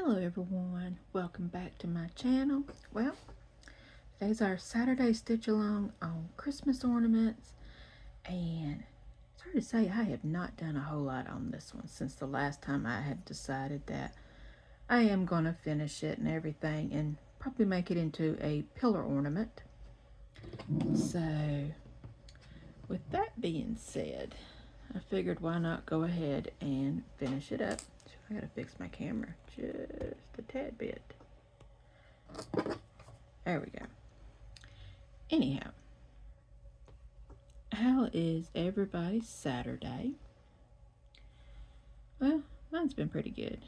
Hello everyone, welcome back to my channel. Well, today's our Saturday stitch along on Christmas ornaments, and it's hard to say I have not done a whole lot on this one since the last time I had decided that I am going to finish it and everything and probably make it into a pillar ornament. So with that being said, I figured why not go ahead and finish it up. I gotta fix my camera just a tad bit. There we go. Anyhow, how is everybody's Saturday? Well, mine's been pretty good.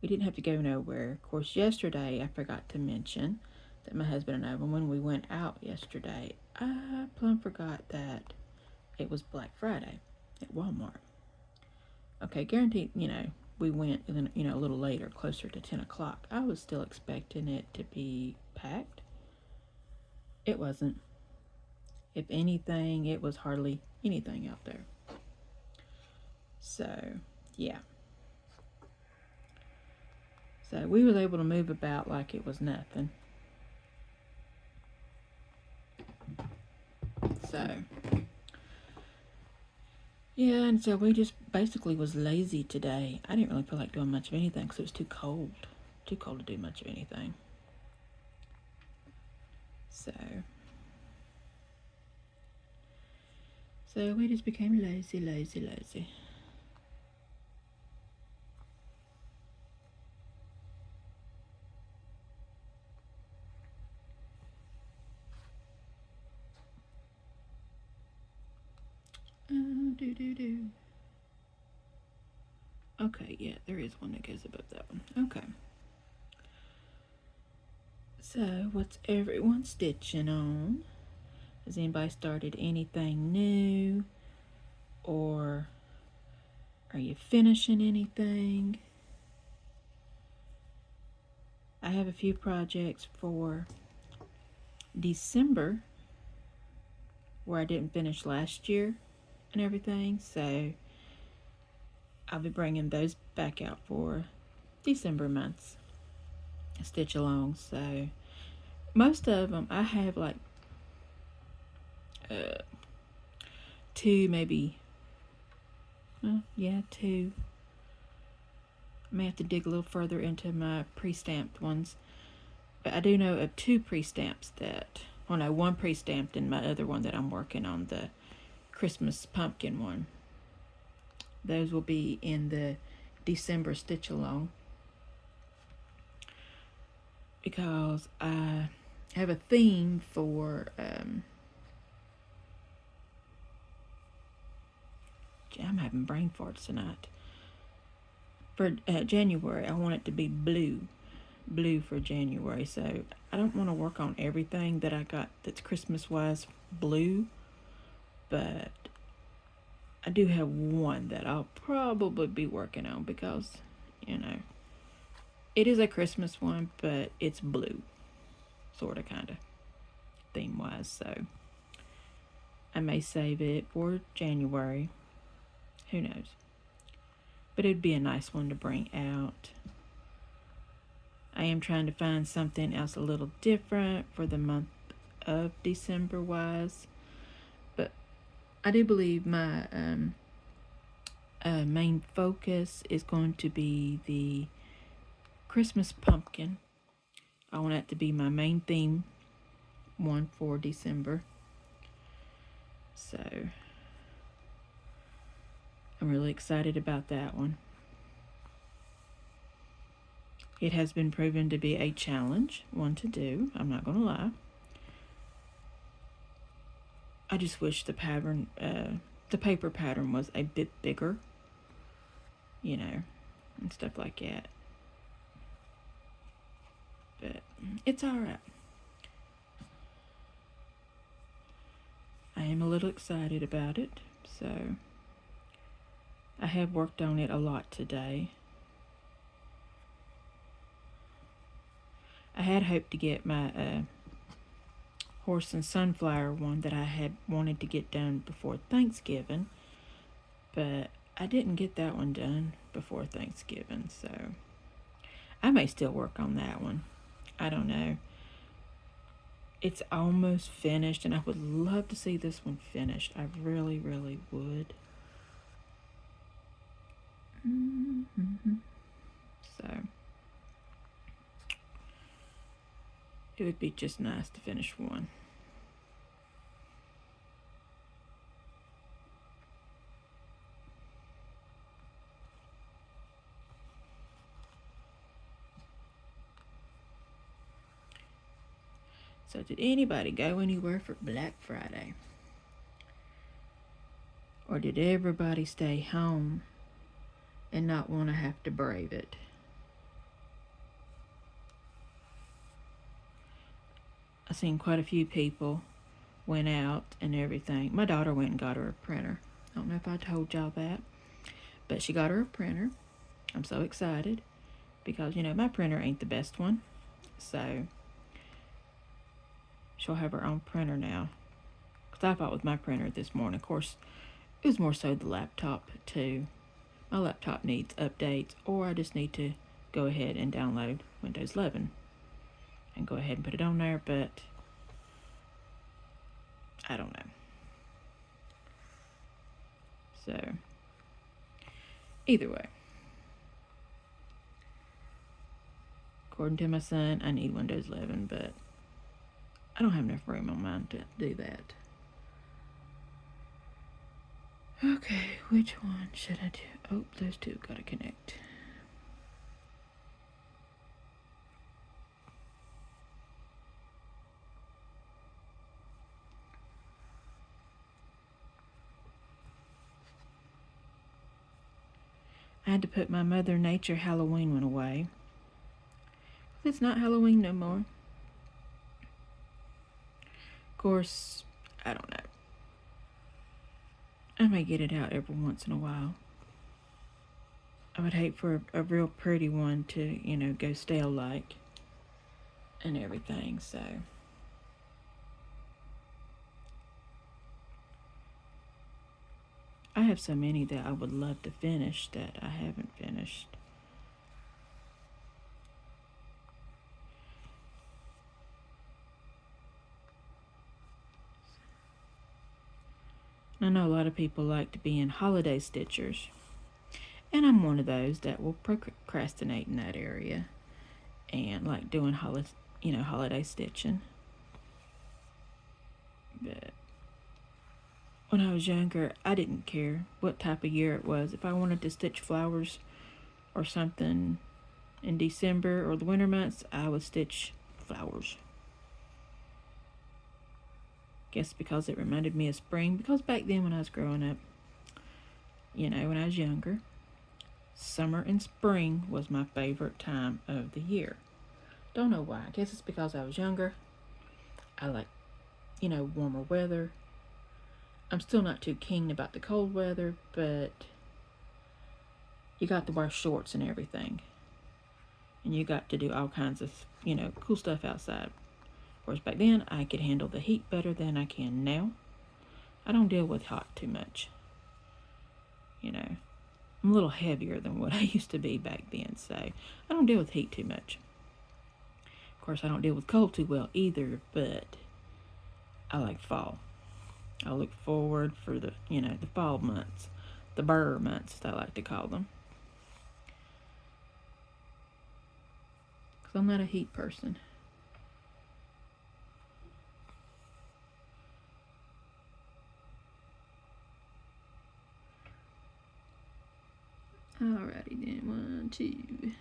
We didn't have to go nowhere. Of course, yesterday I forgot to mention that my husband and I, when we went out yesterday, I plumb forgot that it was Black Friday at Walmart. Okay, guaranteed, we went, a little later, closer to 10 o'clock. I was still expecting it to be packed. It wasn't. If anything, it was hardly anything out there. So, yeah. So we was able to move about like it was nothing. So, yeah, and so we just basically was lazy today. I didn't really feel like doing much of anything because it was too cold. Too cold to do much of anything. So we just became lazy. Okay, yeah, there is one that goes above that one. Okay. So, what's everyone stitching on? Has anybody started anything new? Or are you finishing anything? I have a few projects for December where I didn't finish last year and everything, so I'll be bringing those back out for December month's stitch along. So most of them I have like two, maybe two. I may have to dig a little further into my pre-stamped ones, but I do know of two pre-stamps that, well, no, one pre-stamped and my other one that I'm working on, the Christmas pumpkin one. Those will be in the December stitch along because I have a theme for I'm having brain farts tonight. For January, I want it to be blue for January. So I don't want to work on everything that I got that's Christmas wise blue, but I do have one that I'll probably be working on because, it is a Christmas one, but it's blue, sort of, kind of, theme wise. So I may save it for January. Who knows? But it'd be a nice one to bring out. I am trying to find something else a little different for the month of December wise. But I do believe my main focus is going to be the Christmas pumpkin. I want that to be my main theme one for December. So I'm really excited about that one. It has been proven to be a challenge, one to do, I'm not going to lie. I just wish the pattern, the paper pattern was a bit bigger, and stuff like that. But it's alright. I am a little excited about it, so I have worked on it a lot today. I had hoped to get my horse and sunflower one that I had wanted to get done before Thanksgiving, but I didn't get that one done before Thanksgiving, so I may still work on that one. I don't know. It's almost finished, and I would love to see this one finished. I really, really would. So it would be just nice to finish one. So did anybody go anywhere for Black Friday? Or did everybody stay home and not want to have to brave it? I seen quite a few people went out and everything. My daughter went and got her a printer. I don't know if I told y'all that, but she got her a printer. I'm so excited because, my printer ain't the best one. So she'll have her own printer now. Because I fought with my printer this morning. Of course, it was more so the laptop too. My laptop needs updates, or I just need to go ahead and download Windows 11 and go ahead and put it on there, but I don't know. So either way, according to my son, I need Windows 11, but I don't have enough room on mine to do that. Okay, which one should I do? Oh, those two gotta connect. I had to put my Mother Nature Halloween one away. It's not Halloween no more. Of course, I don't know. I may get it out every once in a while. I would hate for a real pretty one to, go stale like and everything, so. I have so many that I would love to finish that I haven't finished. I know a lot of people like to be in holiday stitchers, and I'm one of those that will procrastinate in that area and like doing holiday stitching. But when I was younger, I didn't care what type of year it was. If I wanted to stitch flowers or something in December or the winter months, I would stitch flowers. Guess because it reminded me of spring. Because back then when I was growing up, when I was younger, summer and spring was my favorite time of the year. Don't know why. I guess it's because I was younger. I like, warmer weather. I'm still not too keen about the cold weather, but you got to wear shorts and everything. And you got to do all kinds of, cool stuff outside. Whereas back then, I could handle the heat better than I can now. I don't deal with hot too much. I'm a little heavier than what I used to be back then, so I don't deal with heat too much. Of course, I don't deal with cold too well either, but I like fall. I look forward for the fall months, the burr months, as I like to call them. Because I'm not a heat person. Alrighty then, 1, 2.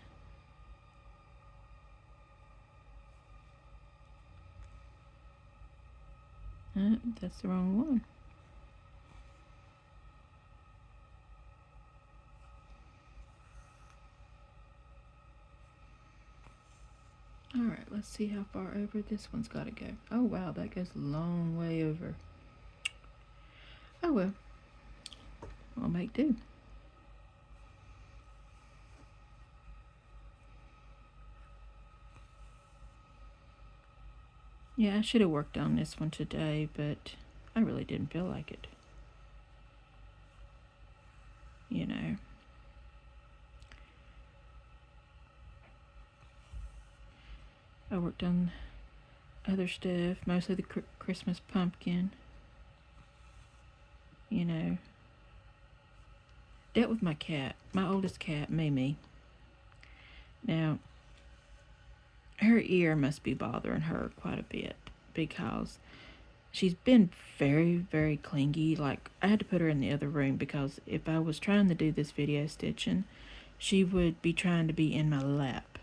That's the wrong one. Alright, let's see how far over this one's got to go. Oh wow, that goes a long way over. Oh well, I'll make do. Yeah, I should have worked on this one today, but I really didn't feel like it. I worked on other stuff, mostly the Christmas pumpkin. You know, dealt with my cat, my oldest cat, Mimi. Now, her ear must be bothering her quite a bit because she's been very, very clingy. Like, I had to put her in the other room because if I was trying to do this video stitching, she would be trying to be in my lap.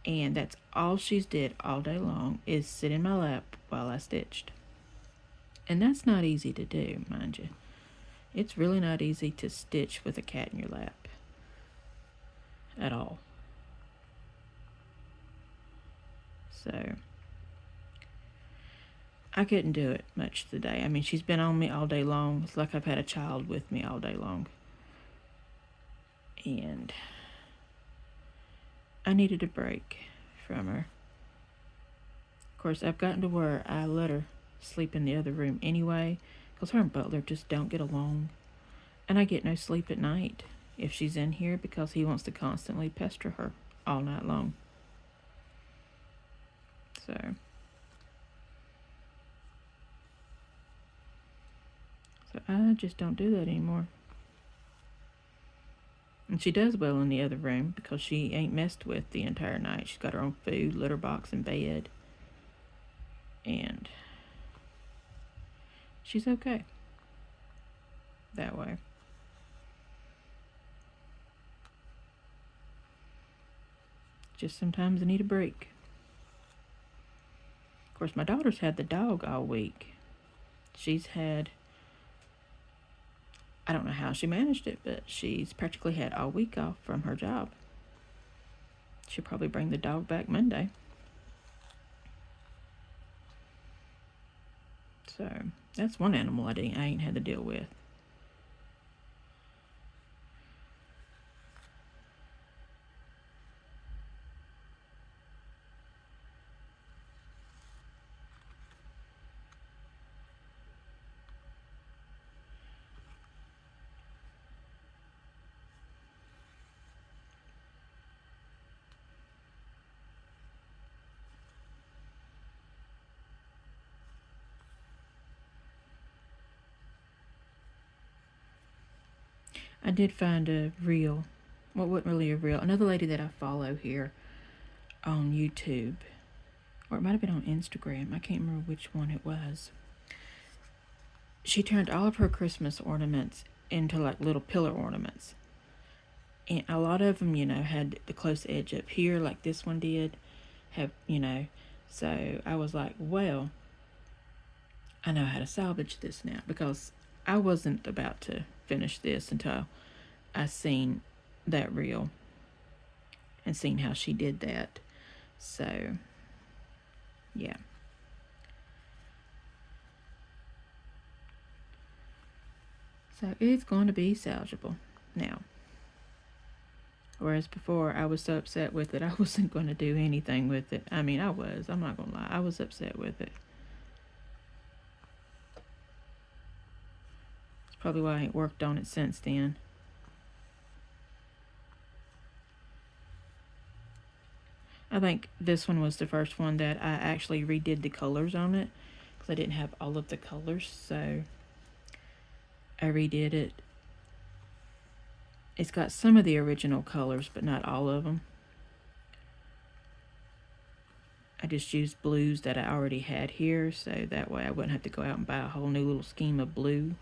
And that's all she's did all day long, is sit in my lap while I stitched. And that's not easy to do, mind you. It's really not easy to stitch with a cat in your lap at all. So I couldn't do it much today. I mean, she's been on me all day long. It's like I've had a child with me all day long. And I needed a break from her. Of course, I've gotten to where I let her sleep in the other room anyway, because her and Butler just don't get along. And I get no sleep at night if she's in here because he wants to constantly pester her all night long. So I just don't do that anymore. And she does well in the other room because she ain't messed with the entire night. She's got her own food, litter box, and bed. And she's okay that way. Just sometimes I need a break. Of course, my daughter's had the dog all week. She's had, I don't know how she managed it, but she's practically had all week off from her job. She'll probably bring the dog back Monday. So that's one animal I ain't had to deal with. I did find a reel. Well, it wasn't really a reel. Another lady that I follow here on YouTube, or it might have been on Instagram. I can't remember which one it was. She turned all of her Christmas ornaments into like little pillar ornaments. And a lot of them, had the close edge up here like this one did. So I was like, well, I know how to salvage this now, because I wasn't about to finish this until I seen that reel and seen how she did that. So, yeah. So it's going to be salvageable now. Whereas before, I was so upset with it, I wasn't going to do anything with it. I mean, I'm not going to lie, I was upset with it. It's probably why I ain't worked on it since then. I think this one was the first one that I actually redid the colors on it, because I didn't have all of the colors, so I redid it. It's got some of the original colors, but not all of them. I just used blues that I already had here, so that way I wouldn't have to go out and buy a whole new little scheme of blue.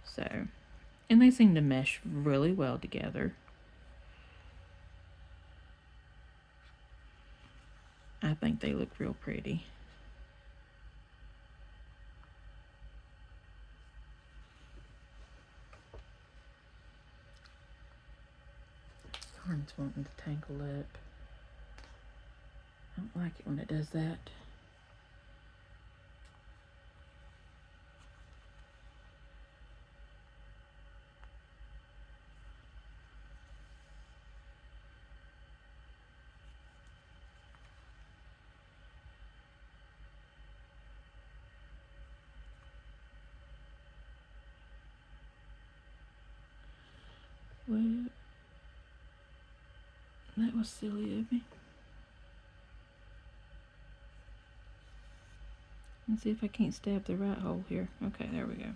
So, and they seem to mesh really well together. I think they look real pretty. Yarn's wanting to tangle up. I don't like it when it does that. Well, that was silly of me. Let's see if I can't stab the right hole here. Okay, there we go.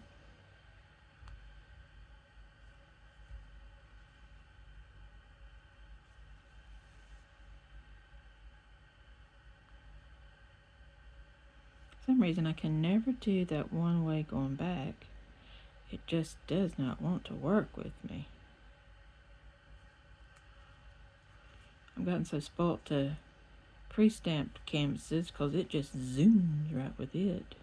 For some reason I can never do that one way going back. It just does not want to work with me. I've gotten so spoilt to pre-stamped canvases because it just zooms right with it.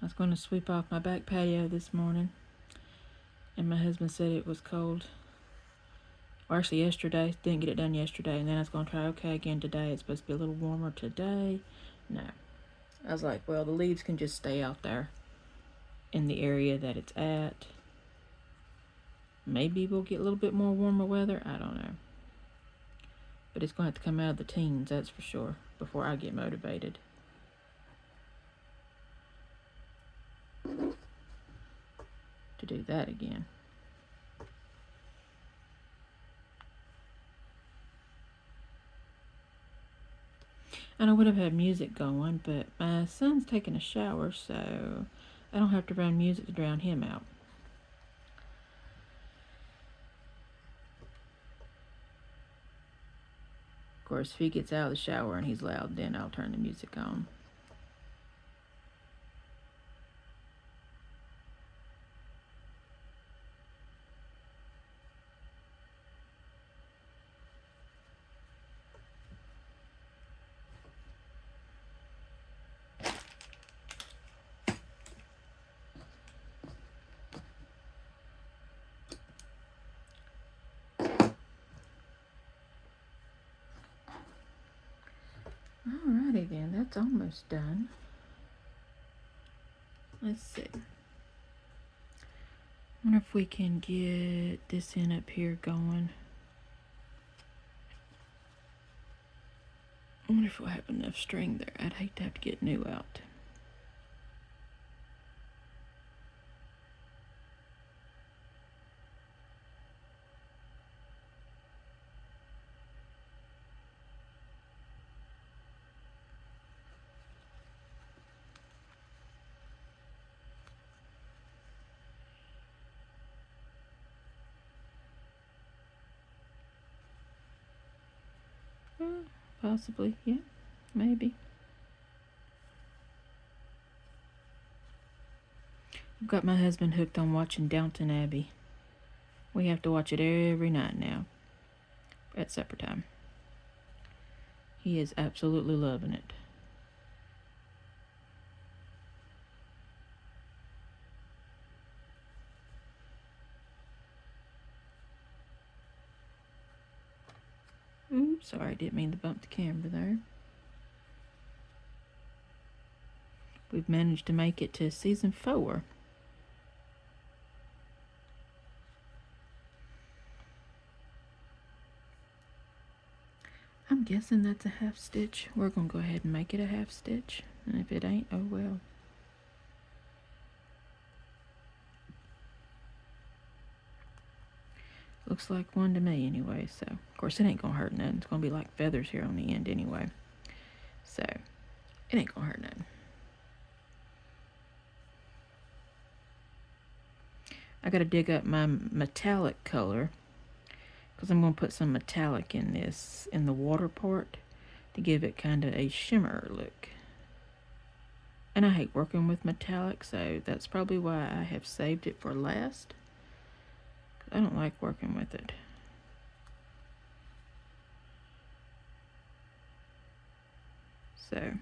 I was going to sweep off my back patio this morning, and my husband said it was cold. Or actually yesterday, didn't get it done yesterday, and then I was going to try okay again today. It's supposed to be a little warmer today. No. I was like, well, the leaves can just stay out there in the area that it's at. Maybe we'll get a little bit more warmer weather. I don't know. But it's going to have to come out of the teens, that's for sure, before I get motivated. To do that again. And I would have had music going, but my son's taking a shower, so I don't have to run music to drown him out. Of course, if he gets out of the shower and he's loud, then I'll turn the music on. Alrighty then, that's almost done. Let's see. I wonder if we can get this end up here going. I wonder if we'll have enough string there. I'd hate to have to get new out. Possibly, yeah, maybe. I've got my husband hooked on watching Downton Abbey. We have to watch it every night now at supper time. He is absolutely loving it. Oops, sorry, didn't mean to bump the camera there. We've managed to make it to season 4. I'm guessing that's a half stitch. We're going to go ahead and make it a half stitch. And if it ain't, oh well. Looks like one to me anyway, so of course it ain't gonna hurt nothing. It's gonna be like feathers here on the end anyway. So it ain't gonna hurt nothing. I gotta dig up my metallic color because I'm gonna put some metallic in this, in the water part, to give it kind of a shimmer look. And I hate working with metallic, so that's probably why I have saved it for last. I don't like working with it. So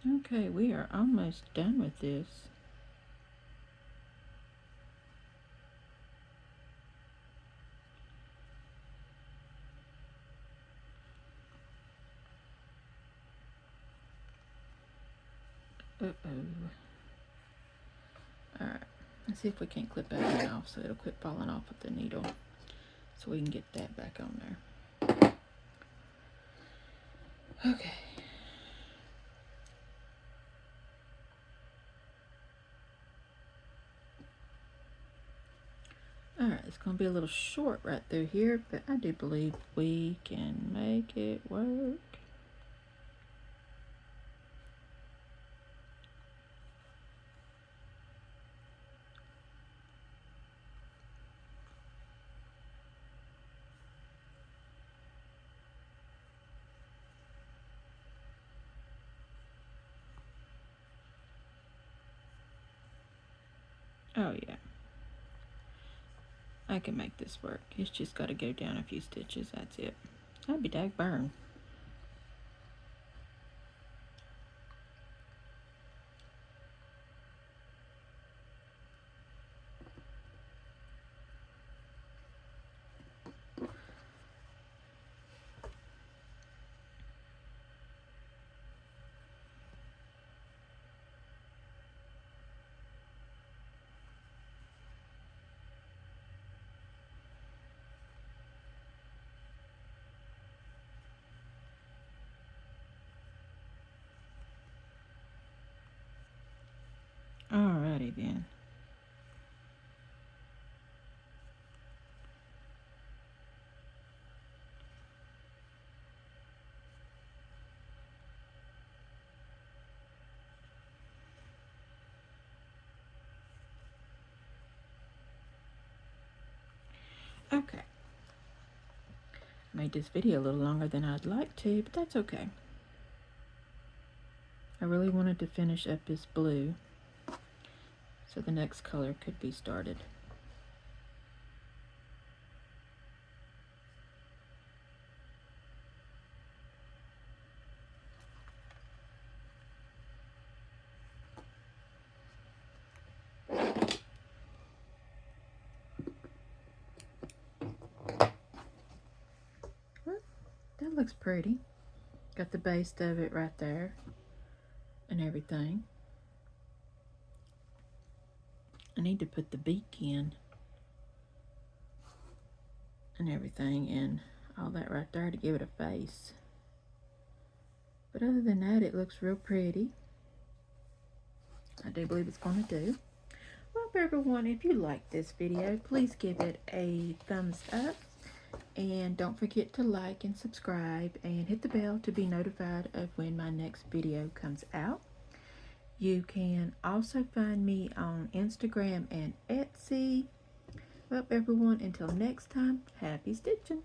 Okay, we are almost done with this. Uh-oh. Alright, let's see if we can't clip that one off so it'll quit falling off with the needle. So we can get that back on there. Okay. Alright, it's going to be a little short right through here, but I do believe we can make it work. Oh yeah, I can make this work. It's just got to go down a few stitches, that's it. I'd be dag burn. Alrighty then. Okay. Made this video a little longer than I'd like to, but that's okay. I really wanted to finish up this blue so the next color could be started. Well, that looks pretty. Got the base of it right there and everything. I need to put the beak in and everything and all that right there to give it a face. But other than that, it looks real pretty. I do believe it's going to do. Well, everyone, if you like this video, please give it a thumbs up. And don't forget to like and subscribe and hit the bell to be notified of when my next video comes out. You can also find me on Instagram and Etsy. Well, everyone, until next time, happy stitching.